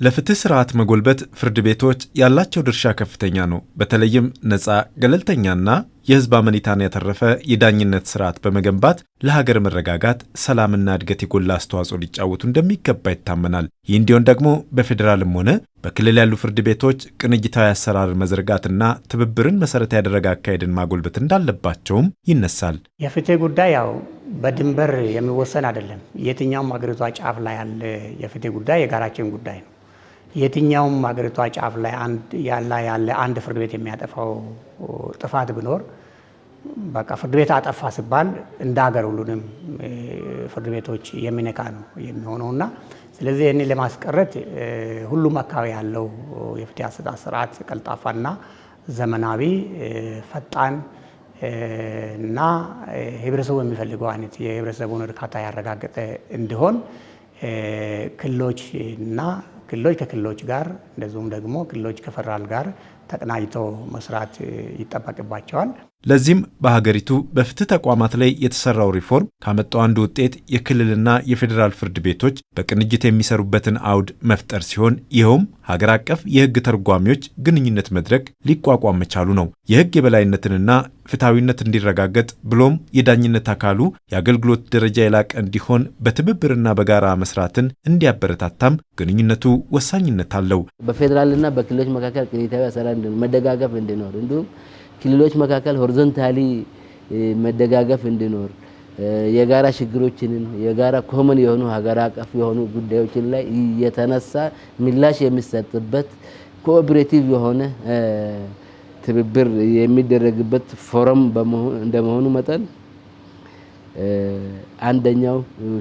ለፍትህ ስርዓት መጎልበት ፍርድ ቤቶች ያላቸው ድርሻ ከፍተኛ ነው። በተለይም ነፃ ገለልተኛና የህዝብ አመኔታን ያተረፈ የዳኝነት ስርዓት በመገንባት ለሀገር መረጋጋት፣ ሰላምና እድገት የጎላ አስተዋጽኦ ሊጫወቱ እንደሚገባ ይታመናል። ይህ እንዲሆን ደግሞ በፌዴራልም ሆነ በክልል ያሉ ፍርድ ቤቶች ቅንጅታዊ አሰራር መዘርጋትና ትብብርን መሰረት ያደረገ አካሄድን ማጎልበት እንዳለባቸውም ይነሳል። የፍትህ ጉዳይ ያው በድንበር የሚወሰን አይደለም። የትኛውም ሀገሪቷ ጫፍ ላይ ያለ የፍትህ ጉዳይ የጋራችን ጉዳይ ነው። የትኛውም ሀገሪቷ ጫፍ ላይ ያለ አንድ ፍርድ ቤት የሚያጠፋው ጥፋት ቢኖር በቃ ፍርድ ቤት አጠፋ ሲባል እንደ ሀገር ሁሉንም ፍርድ ቤቶች የሚነካ ነው የሚሆነውና ስለዚህ ይህንን ለማስቀረት ሁሉም አካባቢ ያለው የፍትህ አሰጣጥ ስርዓት ቀልጣፋና ዘመናዊ፣ ፈጣን እና ህብረተሰቡ የሚፈልገው አይነት የህብረተሰቡን እርካታ ያረጋገጠ እንዲሆን ክልሎች ከክልሎች ጋር እንደዚሁም ደግሞ ክልሎች ከፌደራል ጋር ተቀናጅተው መስራት ይጠበቅባቸዋል። ለዚህም በሀገሪቱ በፍትህ ተቋማት ላይ የተሰራው ሪፎርም ካመጣው አንዱ ውጤት የክልልና የፌዴራል ፍርድ ቤቶች በቅንጅት የሚሰሩበትን አውድ መፍጠር ሲሆን ይኸውም ሀገር አቀፍ የህግ ተርጓሚዎች ግንኙነት መድረክ ሊቋቋም መቻሉ ነው። የህግ የበላይነትንና ፍትሐዊነት እንዲረጋገጥ ብሎም የዳኝነት አካሉ የአገልግሎት ደረጃ የላቀ እንዲሆን በትብብርና በጋራ መስራትን እንዲያበረታታም ግንኙነቱ ወሳኝነት አለው። በፌዴራልና በክልሎች መካከል ቅንጅታዊ አሰራር መደጋገፍ እንዲኖር እንዲሁም ክልሎች መካከል ሆሪዞንታሊ መደጋገፍ እንዲኖር የጋራ ችግሮችን የጋራ ኮመን የሆኑ ሀገር አቀፍ የሆኑ ጉዳዮችን ላይ የተነሳ ምላሽ የሚሰጥበት ኮኦፐሬቲቭ የሆነ ትብብር የሚደረግበት ፎረም እንደመሆኑ መጠን አንደኛው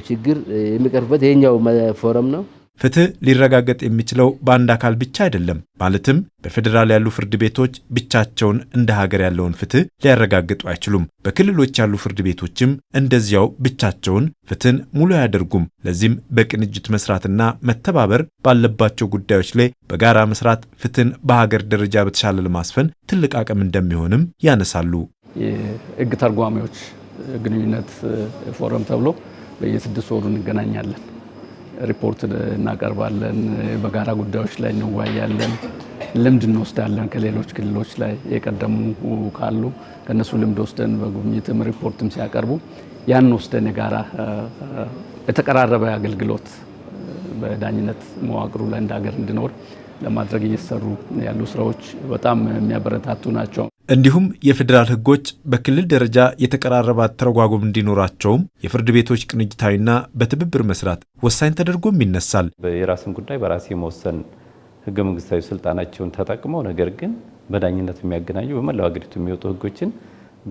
ችግር የሚቀርብበት ይሄኛው ፎረም ነው። ፍትህ ሊረጋገጥ የሚችለው በአንድ አካል ብቻ አይደለም። ማለትም በፌዴራል ያሉ ፍርድ ቤቶች ብቻቸውን እንደ ሀገር ያለውን ፍትህ ሊያረጋግጡ አይችሉም። በክልሎች ያሉ ፍርድ ቤቶችም እንደዚያው ብቻቸውን ፍትህን ሙሉ አያደርጉም። ለዚህም በቅንጅት መስራትና መተባበር ባለባቸው ጉዳዮች ላይ በጋራ መስራት ፍትህን በሀገር ደረጃ በተሻለ ለማስፈን ትልቅ አቅም እንደሚሆንም ያነሳሉ። የህግ ተርጓሚዎች ግንኙነት ፎረም ተብሎ በየ6 ወሩ እንገናኛለን። ሪፖርት እናቀርባለን። በጋራ ጉዳዮች ላይ እንወያያለን። ልምድ እንወስዳለን። ከሌሎች ክልሎች ላይ የቀደሙ ካሉ ከነሱ ልምድ ወስደን በጉብኝትም ሪፖርትም ሲያቀርቡ ያን ወስደን የጋራ የተቀራረበ አገልግሎት በዳኝነት መዋቅሩ ላይ እንደ ሀገር እንዲኖር ለማድረግ እየሰሩ ያሉ ስራዎች በጣም የሚያበረታቱ ናቸው። እንዲሁም የፌዴራል ህጎች በክልል ደረጃ የተቀራረበ አተረጓጎም እንዲኖራቸውም የፍርድ ቤቶች ቅንጅታዊና በትብብር መስራት ወሳኝ ተደርጎም ይነሳል። የራስን ጉዳይ በራስ የመወሰን ህገ መንግስታዊ ስልጣናቸውን ተጠቅመው ነገር ግን በዳኝነት የሚያገናኙ በመላው ሀገሪቱ የሚወጡ ህጎችን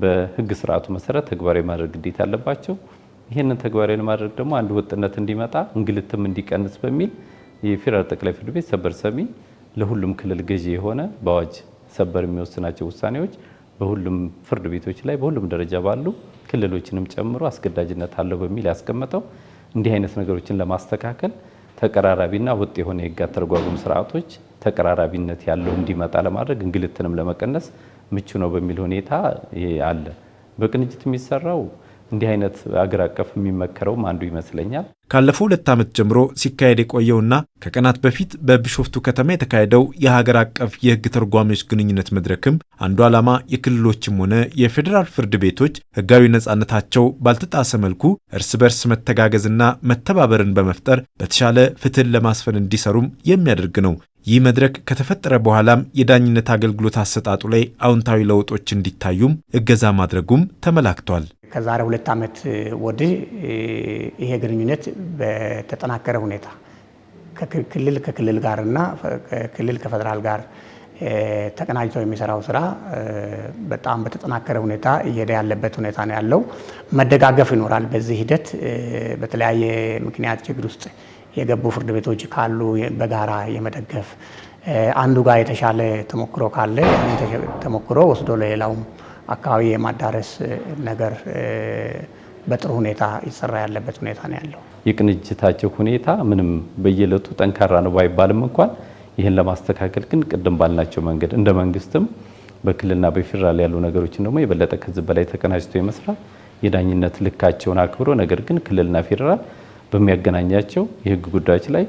በህግ ስርዓቱ መሰረት ተግባራዊ ማድረግ ግዴታ አለባቸው። ይህንን ተግባራዊ ለማድረግ ደግሞ አንድ ወጥነት እንዲመጣ እንግልትም እንዲቀንስ በሚል የፌዴራል ጠቅላይ ፍርድ ቤት ሰበር ሰሚ ለሁሉም ክልል ገዢ የሆነ በአዋጅ ሰበር የሚወስናቸው ውሳኔዎች በሁሉም ፍርድ ቤቶች ላይ በሁሉም ደረጃ ባሉ ክልሎችንም ጨምሮ አስገዳጅነት አለው በሚል ያስቀመጠው እንዲህ አይነት ነገሮችን ለማስተካከል ተቀራራቢና ወጥ የሆነ የህግ አተረጓጎም ስርዓቶች ተቀራራቢነት ያለው እንዲመጣ ለማድረግ እንግልትንም ለመቀነስ ምቹ ነው በሚል ሁኔታ ይሄ አለ። በቅንጅት የሚሰራው እንዲህ አይነት አገር አቀፍ የሚመከረውም አንዱ ይመስለኛል። ካለፈው 2 ዓመት ጀምሮ ሲካሄድ የቆየውና ከቀናት በፊት በቢሾፍቱ ከተማ የተካሄደው የሀገር አቀፍ የህግ ተርጓሚዎች ግንኙነት መድረክም አንዱ ዓላማ የክልሎችም ሆነ የፌዴራል ፍርድ ቤቶች ህጋዊ ነጻነታቸው ባልተጣሰ መልኩ እርስ በርስ መተጋገዝና መተባበርን በመፍጠር በተሻለ ፍትህን ለማስፈን እንዲሰሩም የሚያደርግ ነው። ይህ መድረክ ከተፈጠረ በኋላም የዳኝነት አገልግሎት አሰጣጡ ላይ አዎንታዊ ለውጦች እንዲታዩም እገዛ ማድረጉም ተመላክቷል። ከዛሬ 2 ዓመት ወዲህ ይሄ ግንኙነት በተጠናከረ ሁኔታ ከክልል ጋርና ክልል ከፌደራል ጋር ተቀናጅተው የሚሰራው ስራ በጣም በተጠናከረ ሁኔታ እየሄደ ያለበት ሁኔታ ነው ያለው። መደጋገፍ ይኖራል። በዚህ ሂደት በተለያየ ምክንያት ችግር ውስጥ የገቡ ፍርድ ቤቶች ካሉ በጋራ የመደገፍ አንዱ ጋር የተሻለ ተሞክሮ ካለ ተሞክሮ ወስዶ ለሌላውም አካባቢ የማዳረስ ነገር በጥሩ ሁኔታ ይሰራ ያለበት ሁኔታ ነው ያለው። የቅንጅታቸው ሁኔታ ምንም በየለቱ ጠንካራ ነው ባይባልም እንኳን ይህን ለማስተካከል ግን ቅድም ባልናቸው መንገድ እንደ መንግስትም በክልልና በፌዴራል ያሉ ነገሮችን ደግሞ የበለጠ ከዚህ በላይ ተቀናጅቶ የመስራት የዳኝነት ልካቸውን አክብሮ ነገር ግን ክልልና ፌዴራል በሚያገናኛቸው የህግ ጉዳዮች ላይ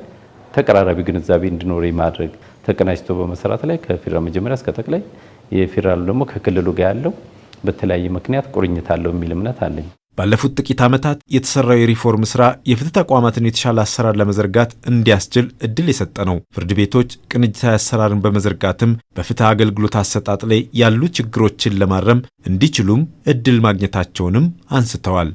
ተቀራራቢ ግንዛቤ እንዲኖር ማድረግ ተቀናጅቶ በመስራት ላይ ከፌደራል መጀመሪያ እስከ ጠቅላይ የፌደራል ደግሞ ከክልሉ ጋር ያለው በተለያየ ምክንያት ቁርኝት አለው የሚል እምነት አለኝ። ባለፉት ጥቂት ዓመታት የተሰራው የሪፎርም ስራ የፍትህ ተቋማትን የተሻለ አሰራር ለመዘርጋት እንዲያስችል እድል የሰጠ ነው። ፍርድ ቤቶች ቅንጅታዊ አሰራርን በመዘርጋትም በፍትህ አገልግሎት አሰጣጥ ላይ ያሉ ችግሮችን ለማረም እንዲችሉም እድል ማግኘታቸውንም አንስተዋል።